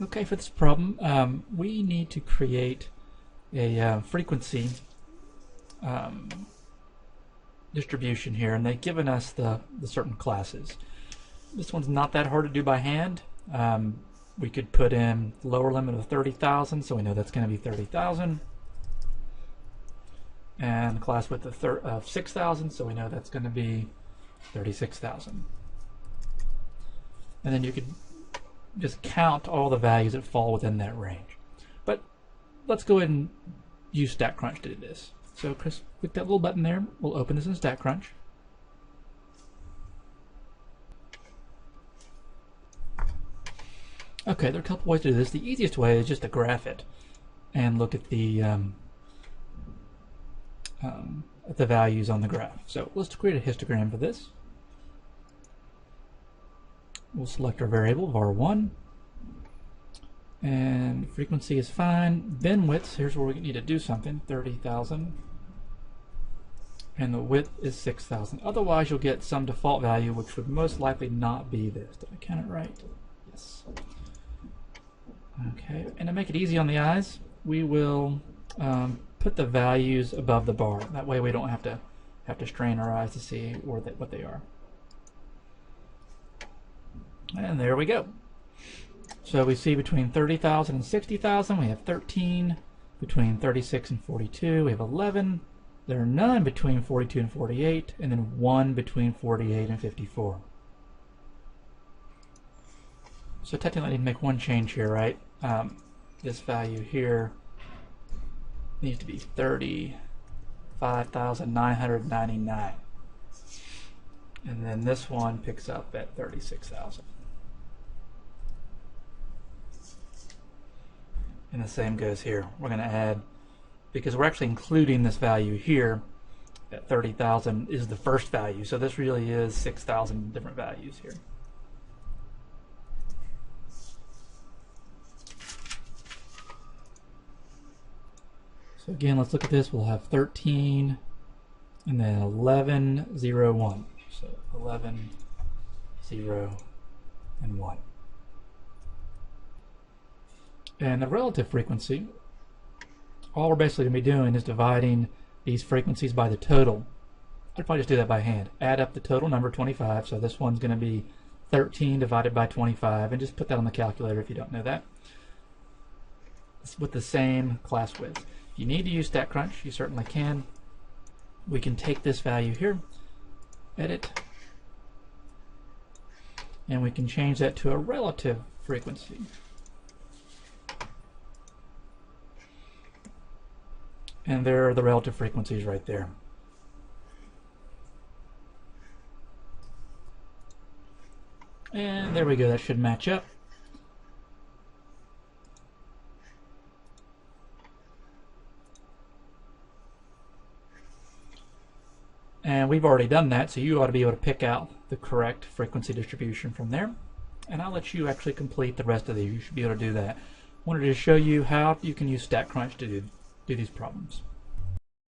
Okay, for this problem, we need to create a frequency distribution here, and they've given us the certain classes. This one's not that hard to do by hand. We could put in the lower limit of 30,000, so we know that's going to be 30,000. And class width of 6,000, so we know that's going to be 36,000. And then you could just count all the values that fall within that range. But let's go ahead and use StatCrunch to do this. So Chris, click that little button there. We'll open this in StatCrunch. Okay, there are a couple ways to do this. The easiest way is just to graph it and look at the values on the graph. So let's create a histogram for this. We'll select our variable var1, and frequency is fine. Bandwidth, here's where we need to do something, 30,000, and the width is 6,000. Otherwise you'll get some default value which would most likely not be this. Did I count it right? Yes. Okay, and to make it easy on the eyes, we will put the values above the bar. That way we don't have to strain our eyes to see what they are. And there we go. So we see between 30,000 and 60,000 we have 13. Between 36 and 42 we have 11. There are none between 42 and 48, and then 1 between 48 and 54. So technically I need to make one change here, right? This value here needs to be 35,999. And then this one picks up at 36,000. And the same goes here. We're going to add, because we're actually including this value here, at 30,000 is the first value. So this really is 6,000 different values here. So again, let's look at this. We'll have 13 and then 11, 0, 1. So 11, 0, and 1. And the relative frequency, all we're basically going to be doing is dividing these frequencies by the total. I'd probably just do that by hand. Add up the total number, 25. So this one's going to be 13 divided by 25, and just put that on the calculator if you don't know that. It's with the same class width. If you need to use StatCrunch, you certainly can. We can take this value here, edit, and we can change that to a relative frequency. And there are the relative frequencies right there. And there we go, that should match up. And we've already done that, so you ought to be able to pick out the correct frequency distribution from there. And I'll let you actually complete the rest of these. You should be able to do that. I wanted to show you how you can use StatCrunch to do these problems.